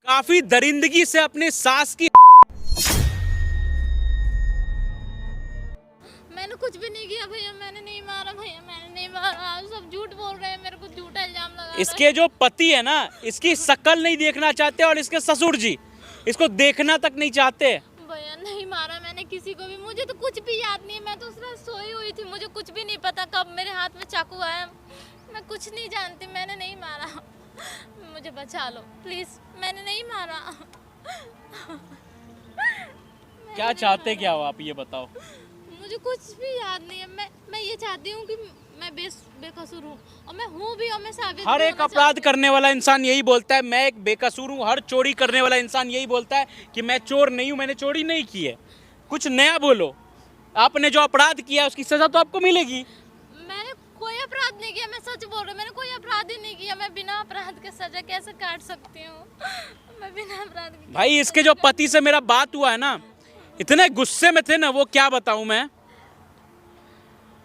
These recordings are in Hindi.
काफी दरिंदगी से अपनी सास की। मैंने कुछ भी नहीं किया भैया, मैंने नहीं मारा भैया, मैंने नहीं मारा। आप सब झूठ बोल रहे हैं, मेरे को झूठा इल्जाम लगा रहे हैं। इसके जो पति है ना, इसकी शक्ल नहीं देखना चाहते और इसके ससुर जी इसको देखना तक नहीं चाहते। भैया नहीं मारा मैंने किसी को भी, मुझे तो कुछ भी याद नहीं है। मैं तो उस रात सोई हुई थी, मुझे कुछ भी नहीं पता कब मेरे हाथ में चाकू आया। मैं कुछ नहीं जानती, मैंने नहीं मारा। मुझे बचा लो प्लीज, मैंने नहीं मारा। क्या चाहते क्या हो आप, ये बताओ। मुझे कुछ भी याद नहीं है। मैं ये चाहती हूँ कि मैं बेकसूर हूँ, और मैं हूँ भी, और मैं साबित हर भी एक होना अपराध करने वाला इंसान यही बोलता है मैं एक बेकसूर हूँ। हर चोरी करने वाला इंसान यही बोलता है कि मैं चोर नहीं हूँ, मैंने चोरी नहीं की है। कुछ नया बोलो। आपने जो अपराध किया उसकी सजा तो आपको मिलेगी। मैंने कोई अपराध नहीं किया, मैं सच बोल रही हूँ। मैंने कोई अपराध ही नहीं किया। मैं बिना अपराध के सजा कैसे काट सकती हूँ? मैं बिना अपराध के। भाई इसके जो पति से मेरा बात हुआ है ना, इतने गुस्से में थे ना, वो क्या बताऊं मैं।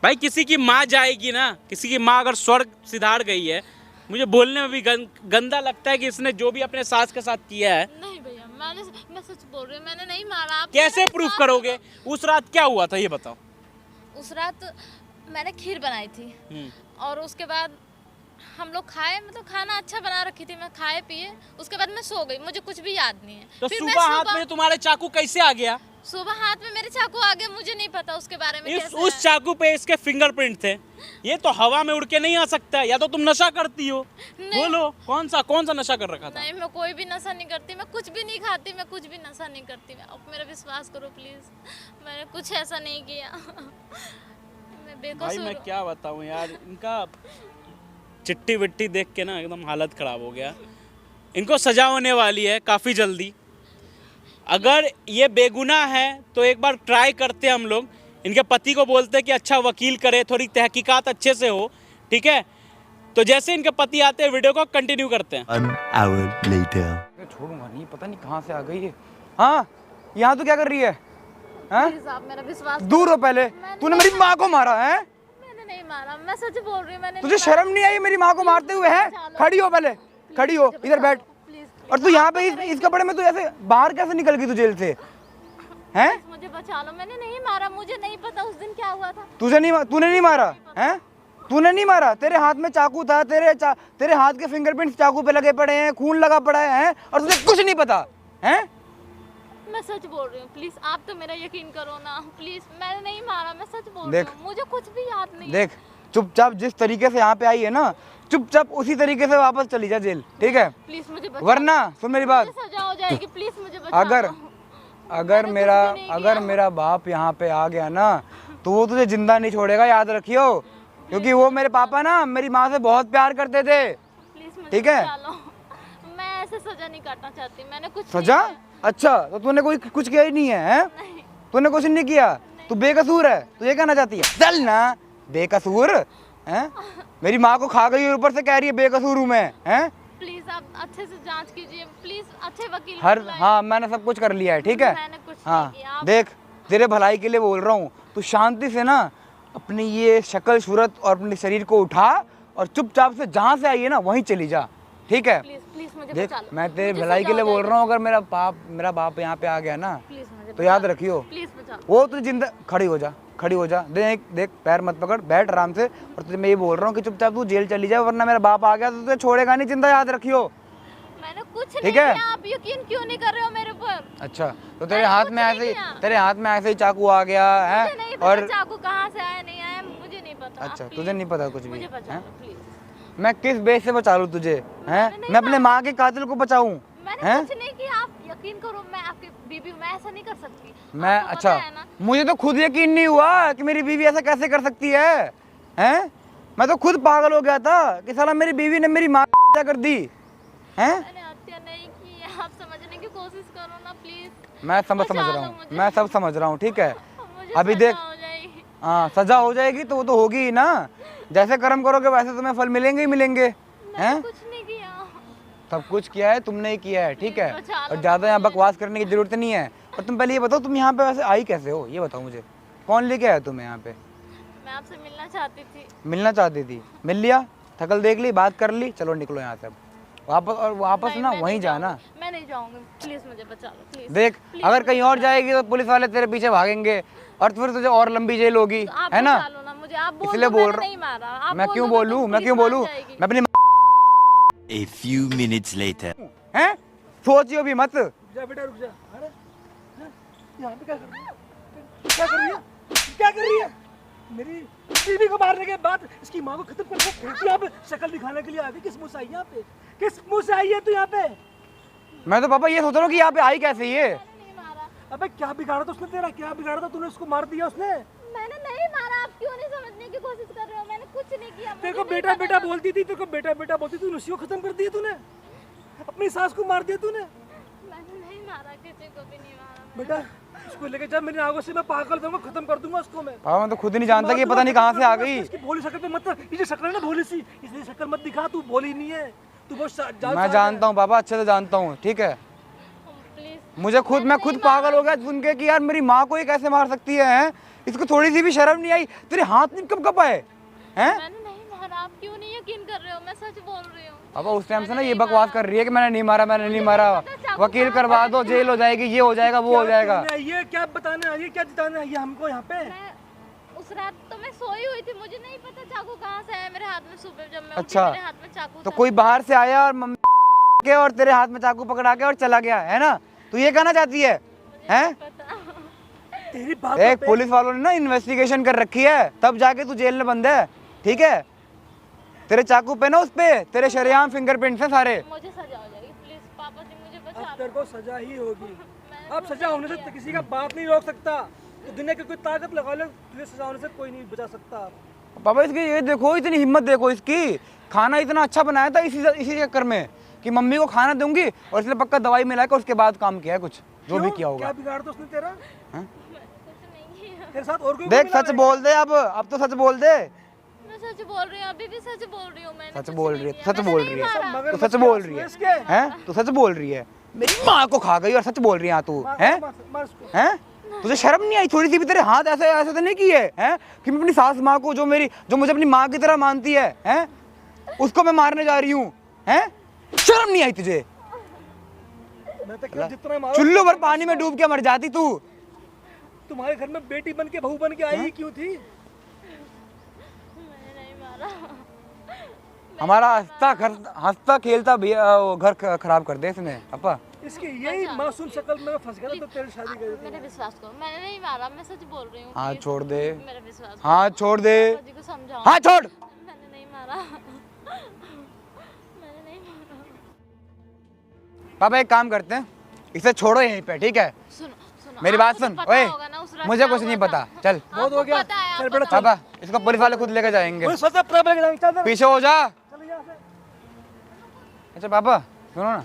भाई किसी की माँ जाएगी ना, किसी की माँ अगर स्वर्ग सिधार गई है, मुझे बोलने में भी गंदा लगता है कि इसने जो भी अपने सास के साथ किया है। नहीं भैया, मैं सच बोल रही हूँ, मैंने नहीं मारा। आप कैसे प्रूफ करोगे? उस रात क्या हुआ था ये बताओ। उस रात मैंने खीर बनाई थी, और उसके बाद हम लोग खाए, मतलब खाना अच्छा बना रखी थी, मैं खाए पिए, उसके बाद मैं सो गई। मुझे कुछ भी याद नहीं है। तो फिर सुबह हाथ में तुम्हारे चाकू कैसे आ गया? सुबह हाथ में मेरे चाकू आ गया, मुझे नहीं पता उसके बारे में कैसे उस चाकू पे इसके फिंगरप्रिंट थे। ये तो हवा में उड़ के नहीं आ सकता। या तो तुम नशा करती हो। बोलो कौन सा नशा कर रखा था? नहीं, मैं कोई भी नशा नहीं करती, मैं कुछ भी नहीं खाती, मैं कुछ भी नशा नहीं करती। अब मेरा विश्वास करो प्लीज, मैंने कुछ ऐसा नहीं किया। मैं बेकसूर। भाई मैं क्या बताऊं यार, इनका चिट्ठी विट्टी देख के ना एकदम हालत खराब हो गया। इनको सजा होने वाली है काफ़ी जल्दी। अगर ये बेगुनाह है तो एक बार ट्राई करते हैं हम लोग, इनके पति को बोलते हैं कि अच्छा वकील करे, थोड़ी तहकीकात अच्छे से हो, ठीक है। तो जैसे इनके पति आते हैं वीडियो को कंटिन्यू करते हैं। छोड़ूंगा नहीं, पता नहीं कहाँ से आ गई है। हाँ, यहाँ तो क्या कर रही है? प्लीज आप मेरा विश्वास दूर हो पहले। तूने मेरी माँ को मारा है? मैंने नहीं मारा, मैं सच बोल रही हूँ। मैंने तुझे शर्म नहीं आई मेरी माँ को मारते हुए? है खड़ी हो, पहले खड़ी हो, इधर बैठ। और तू यहाँ पे इस कपड़े में तू ऐसे बाहर कैसे निकल गई तू जेल से? हैं? मुझे बचा लो, मैंने नहीं मारा, मुझे नहीं पता उस दिन क्या हुआ था। तूने नहीं मारा? हैं? तूने नहीं मारा? तेरे हाथ में चाकू था, तेरे हाथ के फिंगरप्रिंट्स चाकू पे लगे पड़े हैं, खून लगा पड़ा है, और तुझे कुछ नहीं पता हैं? मैं सच बोल रही हूँ, प्लीज आप तो मेरा यकीन करो ना, प्लीज। मैंने नहीं मारा, मैं सच बोल रही हूँ, मुझे कुछ भी याद नहीं। देख, चुपचाप जिस तरीके से यहाँ पे आई है ना, चुपचाप उसी तरीके से वापस चली जा जेल, ठीक है? प्लीज मुझे बचा, वरना सुन मेरी बात, सजा हो जाएगी, प्लीज मुझे बचा लो। अगर मेरा बाप यहाँ पे आ गया ना, तो वो तुझे जिंदा नहीं छोड़ेगा, याद रखियो। क्योंकि वो मेरे पापा ना मेरी माँ से बहुत प्यार करते थे, ठीक है? मैं ऐसे सजा नहीं काटना चाहती, मैंने कुछ सजा? अच्छा, तो तूने कुछ किया ही नहीं है? तूने कुछ नहीं किया, तू बेकसूर है, तू ये कहना चाहती है? चल ना, बेकसूर है? मेरी माँ को खा गई और ऊपर से कह रही है बेकसूर हूँ मैं, हैं? प्लीज आप अच्छे से जांच कीजिए, प्लीज अच्छे वकील। हाँ, मैंने सब कुछ कर लिया है, ठीक है? मैंने कुछ हाँ, नहीं किया। देख, तेरे भलाई के लिए बोल रहा हूँ, तू शांति से ना अपनी ये शक्ल सूरत और अपने शरीर को उठा और चुपचाप से जहाँ से आई है ना वहीं चली जा, ठीक है? प्लीज मुझे देख, बचा लो। मैं तेरे भलाई के लिए बोल रहा हूँ, अगर मेरा बाप यहाँ पे आ गया ना, तो याद रखियो, प्लीज बचा लो। वो तुझे जिंदा। खड़ी हो जा, देख पैर मत पकड़, बैठ आराम से। और तुझे मैं ये बोल रहा हूँ कि चुपचाप तू जेल चली जाए, वरना मेरा बाप आ गया तो तुझे छोड़ेगा नहीं जिंदा, याद रखियो। मैंने कुछ नहीं ठीक है? किया, आप यकीन क्यों नहीं कर रहे हो मेरे पर? अच्छा, तो तेरे हाथ में ऐसे ही चाकू आ गया है? नहीं और पता चाकू कहाँ से आया, नहीं आया, मुझे नहीं पता। अच्छा, तुझे नहीं पता कुछ भी? मुझे बचा लो प्लीज। मैं किस बेस से बचा लूँ तुझे? हैं? मैं अपने माँ के कातिल को बचाऊं? मैंने कुछ नहीं किया, आप यकीन करो, मैं आपकी बीबी हूँ, मैं ऐसा नहीं कर सकती। मैं अच्छा, मुझे तो खुद यकीन नहीं हुआ कि मेरी बीवी ऐसा कैसे कर सकती है, हैं? मैं तो खुद पागल हो गया था कि साला मेरी बीवी ने मेरी माँ क्या कर दी, हैं? मैंने हत्या नहीं की, आप समझने की कोशिश करो ना प्लीज। मैं समझ रहा हूँ, मैं सब समझ रहा हूँ, ठीक है? अभी सजा देख, हो जाएगी। हाँ, सजा हो जाएगी तो वो तो होगी ही ना। जैसे कर्म करोगे वैसे तुम्हें फल मिलेंगे ही मिलेंगे, हैं? कुछ नहीं किया। सब कुछ किया है तुमने ही किया है, ठीक है? बचा लो और ज़्यादा यहाँ बकवास करने की जरूरत नहीं है। और तुम पहले ये बताओ, तुम यहाँ पे वैसे आई कैसे हो, ये बताओ मुझे। कौन लेके आया तुम्हें यहाँ पे? मैं आपसे मिलना चाहती थी। मिलना चाहती थी, मिल लिया? थकल देख ली, बात कर ली, चलो निकलो यहाँ से अब। वापस नहीं, ना मैं वहीं नहीं जाना। जाऊंगी, मैं नहीं जाऊंगी, प्लीज मुझे बचा लो प्लीज। देख अगर कहीं और जाएगी तो पुलिस वाले तेरे पीछे भागेंगे और फिर तुझे और लंबी जेल होगी, आप है ना? बचा लो ना मुझे, आप बोल इसलिए दो बोल मैंने रहा नहीं मारा, आप मैं बोल क्यों दो तो बोलूं, मैं पुलिस क्यों मान बोलूं? जाएगी। मैं अपनी A few minutes later. हैं सोचियो भी मत। जा बेटा रुक जा। अरे हैं? यहाँ पे क्या कर रही है? क्या कर रही है? क्या कर रही है? मेरी बीवी को मारने के बाद इसकी माँ को खत्म कर दो। फिर यहाँ पे शक्ल दिखाने के लिए आ गई। किस मुंह से आई है यहाँ पे? किस मुंह से आई है तू यहाँ पे? मैं तो पापा ये सोच रहा हूँ कि यहाँ पे आई कैसे ये? मैंने नहीं मारा, अबे क्या बिगाड़ा था उसने तेरा? क्या बिगाड़ा था? तूने उसको मार दिया उसने? मैंने नहीं मारा, आप क्यों नहीं समझने की कोशिश कर रहे हो? मैंने कुछ नहीं किया। तेरे को मुझे नहीं बेटा पता बेटा था। बोलती थी, तेरे को बेटा बेटा बोलती थी, उसी को खत्म कर दिया तूने। अपनी सास को मार दिया तूने। मैंने नहीं मारा, किसी को भी नहीं मारा। बेटा उसको लेके जा मेरी आंखों से, मैं पागल दूंगा, खत्म कर दूंगा उसको मैं। पापा मैं तो खुद ही नहीं जानता कि ये पता नहीं कहाँ से आ गई। इसकी भोली शक्ल पे मत, ये जो शक्ल है ना भोली सी, इसलिए शक्ल मत दिखा। तू भोली नहीं है, तू बहुत मैं जानता हूँ पापा, अच्छे से जानता हूँ, ठीक है? प्लीज मुझे खुद मैं खुद पागल हो गया सुन के कि यार मेरी माँ को ये कैसे मार सकती है, हैं? इसको थोड़ी सी भी शर्म नहीं आई? तेरे हाथ में कब आए हैं? मैंने नहीं मारा, आप क्यों नहीं यकीन कर रहे हो? मैं सच बोल रही हूँ। पापा उस टाइम से ना ये बकवास कर रही है कि मैंने नहीं मारा, मैंने नहीं मारा, वकील करवा दो, जेल हो जाएगी, ये हो जाएगा, वो हो जाएगा। ये क्या बताने आई है, क्या जिताने आई है हमको यहाँ पे? मैं उस रात तो मैं सोई हुई थी, मुझे नहीं पता चाकू कहाँ से आया मेरे हाथ में। सुबह जब मैं उठी, अच्छा। मेरे हाथ में चाकू तो था। कोई बाहर से आया और मम्मी के और तेरे हाथ में चाकू पकड़ा के और चला गया, है ना? तू ये कहना चाहती है, हैं? पता तेरी बात देख पुलिस वालों ने ना इन्वेस्टिगेशन कर रखी है, तब जाके तू जेल में बंद है, ठीक है? तेरे चाकू पे ना उस पे तेरे शरेआम फिंगरप्रिंट्स हैं सारे। मुझे सजा हो जाएगी, प्लीज पापा जी मुझे बचा अब लो। तेरे को सजा ही होगी। अब सजा होने से तो किसी का बाप नहीं रोक सकता। तो दुनिया की कोई ताकत लगा ले, तुझे सजा होने से कोई नहीं बचा सकता। पापा इसकी ये देखो, इतनी हिम्मत देखो इसकी। खाना इतना अच्छा बनाया था इसी चक्कर में कि मम्मी को खाना दूंगी और इसने पक्का दवाई मिला के उसके बाद काम किया है कुछ, जो भी क्यों? किया होगा। क्या बिगाड़ तो उसने तेरा? हैं? कुछ नहीं किया, तेरे साथ और कोई देख मिला सच है? बोल दे, अब तो सच बोल दे। मैं सच बोल रही हूँ, अभी भी सच बोल रही हूँ। मैंने सच कुछ बोल नहीं रही है, किया, सच मैंने बोल नहीं रही है, मारा। मगर तू सच मत बोल क्या रही है, इसके? हैं? तू सच बोल रही है, मेरी माँ को खा गई और सच बोल रही है तू, हैं? मार उसको। हैं? तुझे शर्म नहीं आई थोड़ी सी भी? तेरे हाथ ऐसे ऐसे तो नहीं किए हैं कि मैं अपनी सास माँ को जो मुझे अपनी माँ की तरह मानती है, हैं? उसको मैं मारने जा रही हूँ, हैं? शर्म नहीं आई तुझे? मैं तो क्या जितना मारो, चुल्लू भर पानी में डूब के मर जाती तू। तुम्हारे घर में बेटी बन के बहू बन के आई क्यों थी? मैंने नहीं मारा। हमारा हंसता खेलता भी वो घर खराब कर दे इसने पापा। इसकी यही मासूम शक्ल में फंस गया था, तो तेरी शादी कर दी। मेरे विश्वास करो, मैंने नहीं मारा, मैं सच बोल रही हूँ। हाथ please, छोड़ दे, मेरा विश्वास करो। हाथ छोड़ दे, पापा जी को समझाओ। हाथ छोड़। मैंने नहीं मारा। मैंने नहीं मारा। पापा एक काम करते हैं, इसे छोड़ो यहीं पे, ठीक है? सुनो सुनो, मेरी बात सुन, ओए मुझे कुछ नहीं पता, चल बहुत हो गया। चल बेटा चल। पापा, इसको पुलिस वाले खुद लेकर जाएंगे, पुलिस वाले अपना लेके जाएंगे। चल पीछे हो जा। चल यहाँ से। अच्छा पापा सुनो ना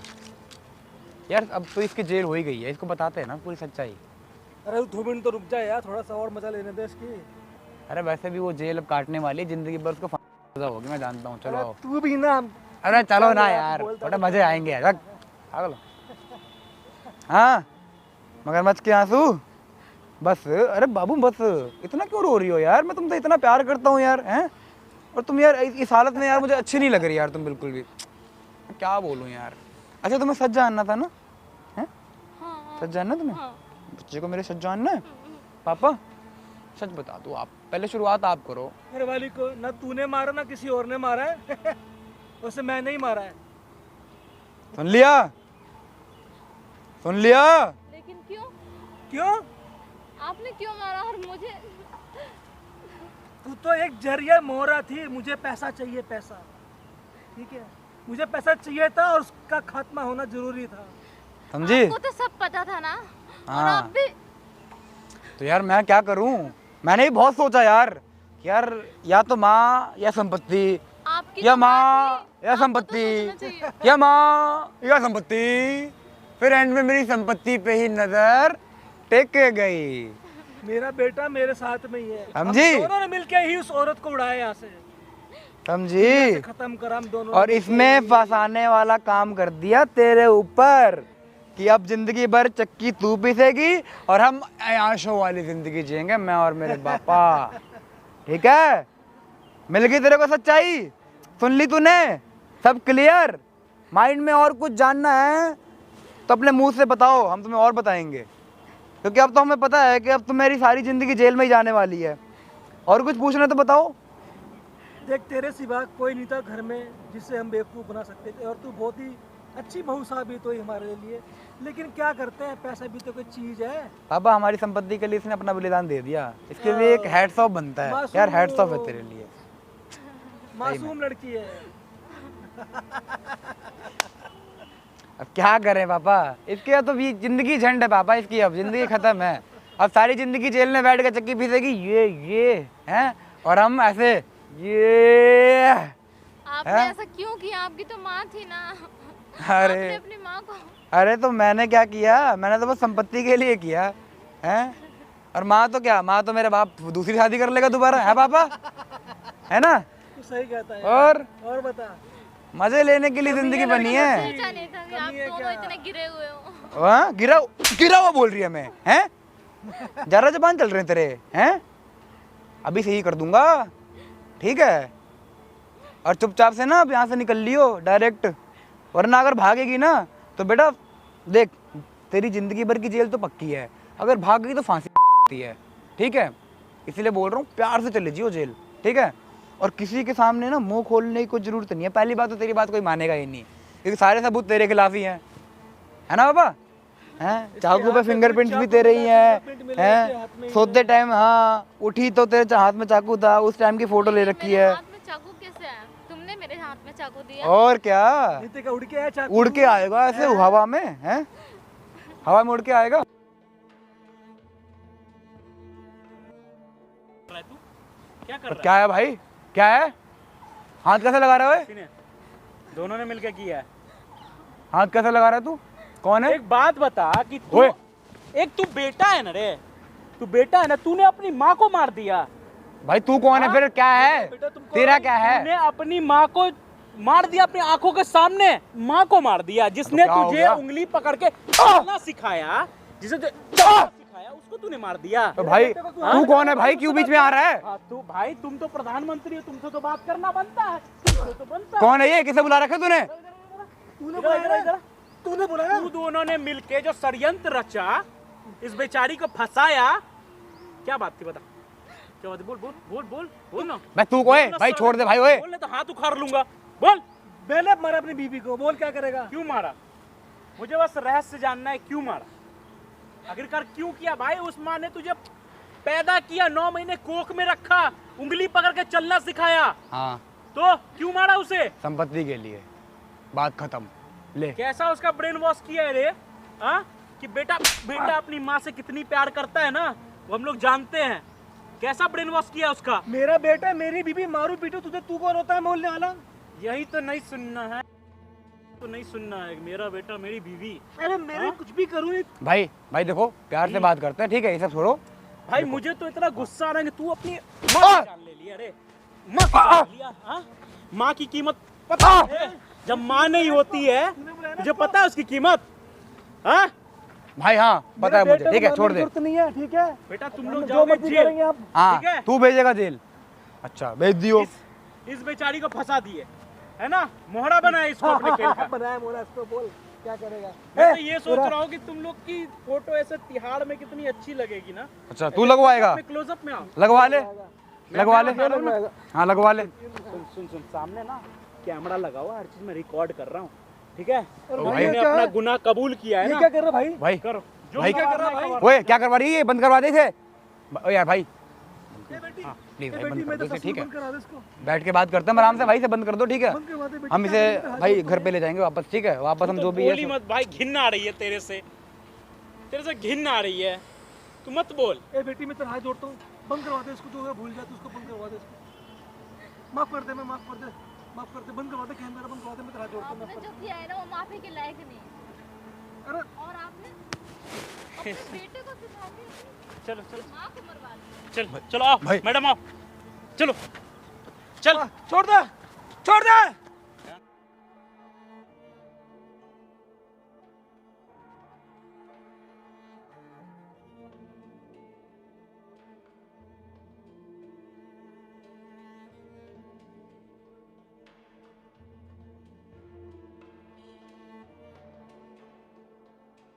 यार, अब तो इसकी जेल हो ही गई है, इसको बताते हैं ना पूरी सच्चाई। अरे 2 मिनट तो रुक जा यार, थोड़ा सा और मजा लेने दे इसकी। अरे वैसे भी वो जेल अब काटने वाली है, जिंदगी भर उसको सजा होगी, मैं जानता हूँ। चलो आओ। तू भी ना। अरे चलो ना यार, थोड़ा मजे आएंगे यार, पागल। हाँ मगरमच्छ के आंसू बस। अरे बाबू बस, इतना क्यों रो रही हो यार? मैं तुमसे इतना प्यार करता हूँ यार, हैं? और तुम यार इस हालत में यार मुझे अच्छी नहीं लग रही यार तुम बिल्कुल भी। मैं क्या बोलूँ यार। अच्छा तुम्हें सच जानना था ना, हैं? हाँ, सच जानना तुम्हें? हाँ। बच्चे को मेरे सच जानना है? पापा सच बता दो, आप पहले शुरुआत आप करो। मेरे वाली को ना तूने मारा ना किसी और ने मारा है। उसे मैं नहीं मारा है। सुन लिया, सुन लिया। लेकिन क्यों? क्यों? आपने क्यों मारा और मुझे? तू तो एक जरिया मोहरा थी। मुझे पैसा चाहिए, पैसा, ठीक है? मुझे पैसा चाहिए था और उसका खात्मा होना जरूरी था। समझी? आपको तो सब पता था ना। और हाँ। आप भी। तो यार मैं क्या करूं? मैंने भी बहुत सोचा यार कि यार या तो माँ या संपत्ति, आपकी या तो माँ थी, या आपको तो संपत्ति, सोचना चाहिए। या माँ या संपत्ति। फिर एंड में मेरी संपत्ति पे ही नजर टेक के गई। मेरा बेटा मेरे साथ में ही है। हम समझी? दोनों ने मिलके ही उस औरत को उड़ाया यहाँ से, समझी? खत्म करा हम दोनों और ने। इसमें फंसाने वाला काम कर दिया तेरे ऊपर कि अब जिंदगी भर चक्की तू पीसेगी और हम अयाशों वाली जिंदगी जिएंगे, मैं और मेरे पापा। ठीक है? मिल गई तेरे को सच्चाई? सुन ली तूने? सब क्लियर? माइंड में और कुछ जानना है तो अपने मुंह से बताओ, हम तुम्हें और बताएंगे, क्योंकि अब तो हमें पता है कि अब तो मेरी सारी ज़िंदगी जेल में ही जाने वाली है। और कुछ पूछना तो बताओ। देख तेरे सिवा कोई नहीं था घर में जिससे हम बेवकूफ़ बना सकते थे, और तू बहुत ही अच्छी बहू साबित हुई हमारे लिए। लेकिन क्या करते हैं, पैसा भी तो कोई चीज़ है। पापा हमारी संपत्ति के लिए इसने अपना बलिदान दे दिया, इसके लिए एक हैट्स ऑफ बनता है यार, हैट्स ऑफ है तेरे लिए। मासूम लड़की है। अब क्या करें पापा, इसके अब तो जिंदगी झंड है पापा, इसकी अब जिंदगी खत्म है। अब सारी जिंदगी जेल में बैठ के चक्की पीसेगी ये हैं, और हम ऐसे ये। आपने ऐसा क्यों किया? आपकी तो माँ थी ना। अरे आपने अपनी माँ को। अरे तो मैंने क्या किया, मैंने तो बस संपत्ति के लिए किया है। और माँ तो क्या, माँ तो मेरे बाप दूसरी शादी कर लेगा दोबारा, है पापा, है ना? तू सही कहता है। और बता, मजे लेने के लिए जिंदगी बनी है। सोचा नहीं था कि आप दोनों इतने गिरे हुए हो। हाँ गिरा हुआ बोल रही है मैं, हैं? जरा जबान चल रहे हैं तेरे, हैं? अभी सही कर दूंगा, ठीक है? और चुपचाप से ना अब यहाँ से निकल लियो डायरेक्ट, वरना अगर भागेगी ना तो बेटा देख, तेरी जिंदगी भर की जेल तो पक्की है, अगर भाग गई तो फांसी होती है, ठीक है? इसीलिए बोल रहा हूँ प्यार से चले जियो जेल, ठीक है? और किसी के सामने ना मुंह खोलने की कोई जरूरत नहीं है। पहली बात तो तेरी बात कोई मानेगा ही नहीं, क्योंकि सारे सबूत तेरे खिलाफ ही हैं, है ना पापा? हैं, चाकू पे फिंगरप्रिंट्स भी तेरे ही हैं, सोते टाइम हाँ उठी तो तेरे हाथ में चाकू था, उस टाइम की फोटो ले रखी है। हाथ में चाकू कैसे आया? तुमने मेरे हाथ में चाकू दिया? और क्या, का उड़ के आया चाकू। उड़ के आएगा ऐसे हवा में, हैं? हवा में उड़ के आएगा। क्या कर रहा क्या है भाई, क्या है? हाथ कैसे लगा रहा है? है? दोनों ने मिलकर किया है। हाथ कैसे लगा रहा है तू? कौन है? एक बात बता कि तू, ओए। एक तू बेटा है ना रे, तू बेटा है ना, तूने अपनी माँ को मार दिया। भाई तू कौन है फिर, क्या है तेरा, क्या है? तूने अपनी माँ को मार दिया, अपनी आंखों के सामने माँ को मार दिया, जिसने तो क्या हो तुझे गया? उंगली पकड़ के चलना सिखाया, जिसे चलना सिखाया, उसको तूने मार दिया। तो भाई तू कौन है भाई, क्यों बीच में आ रहा है? हाँ, तू भाई, तुम तो प्रधानमंत्री हो, तुमसे तो बात करना बनता है, तुमसे तो बनता है। कौन है ये, किसे बुला रखा तूने? तूने बुलाया? तू दोनों ने मिलके जो षड्यंत्र रचा, इस बेचारी को फंसाया। क्या बात थी बता, क्या बात? बोल बोल बोल बोल बोल ना। मैं तू को है भाई, छोड़ दे भाई, ओए बोल, तो हाथ उखाड़ लूंगा। बोल। मैंने मारा अपनी बीवी को, बोल क्या करेगा? क्यों मारा? मुझे बस रहस्य जानना है, क्यों मारा? आखिरकार क्यों किया भाई? उस माँ ने तुझे पैदा किया, 9 महीने कोख में रखा, उंगली पकड़ के चलना सिखाया, हाँ तो क्यों मारा उसे? संपत्ति के लिए, बात खत्म। ले कैसा उसका ब्रेन वॉश किया है रे, हाँ? कि बेटा अपनी माँ से कितनी प्यार करता है ना, वो हम लोग जानते हैं। कैसा ब्रेन वॉश किया उसका? मेरा बेटा मेरी बीवी मारू पीटू, तुझे तू कौन होता है बोलने वाला? यही तो नहीं सुनना है, तो नहीं सुनना है, मेरा बेटा मेरी बीवी। अरे मेरे कुछ भी करूँ भाई, भाई देखो प्यार से बात करते हैं, ठीक है? ये सब छोड़ो भाई। मुझे तो इतना गुस्सा आ रहा है कि तू अपनी माँ की जान ले लिया रे, माँ की जान लिया, हाँ? माँ की कीमत पता है? जब माँ नहीं होती है तुझे पता है उसकी कीमत, हाँ? भाई, हाँ पता है मुझे, ठीक है छोड़ दे। जरूरत नहीं है, ठीक है? बेटा तुम लोग जो जाओगे मर्जी जेल, करेंगे आप। हाँ ठीक है? तू भेजेगा जेल, अच्छा भेज दियो। इस बेचारी को फंसा दिए, है ना? मोहरा बनाया इसको अपने खेल का। बनाया मोरा इसको, बोल क्या करेगा? मैं तो ये सोच रहा हूँ कि तुम लोग की फोटो ऐसे तिहाड़ में कितनी अच्छी लगेगी ना। अच्छा तू लगवाएगा? क्लोजअप में आओ, लगवा ले, लगवा ले, मैं बता रहा हूँ ना। हाँ लगवा ले। सुन सुन, सामने ना कैमरा लगा हुआ, हर चीज में रिकॉर्ड कर रहा हूँ, ठीक है? और भाई, मैंने क्या अपना है? गुनाह कबूल किया है ये ना। क्या कर रहा भाई? भाई करो जो भाई, क्या कर रहा है भाई। ओए क्या करवा रही है ये, बंद करवा दे इसे। ओ यार भाई ए बेटी, हाँ प्लीज ए भाई बेटी बंद मैं कर तो दो इसे, ठीक है? बंद करा दे इसको, बैठ के बात करते हैं आराम से, भाई से बंद कर दो, ठीक है? बंद करवा दे बेटी। हम इसे भाई घर पे ले जाएंगे वापस, ठीक है? वापस हम तो जो भी बोली है मत भाई, घिन आ रही है तेरे से, तेरे से घिन आ रही है, तू मत बोल। ए बेटी मैं तेरा हाथ जोड़ता हूँ, बंद करवा दे इसको, जो है भूल जा तू, उसको बंद करवा दे इसको, माफ कर दे, मैं माफ कर दे, माफ कर दे, बंद करवा दे, कैमरा बंद करवा दे, मैं तेरा हाथ जोड़ता हूँ, माफ आपने कर जो किया है ना वो माफी के लायक नहीं है। दे। अरे और आपने अपने बेटे को सिखा के अपनी चलो चलो माँ को मरवा दिया। चलो चलो आओ भाई। मैडम आओ, चलो चल। छोड़ दे, छोड़ दे।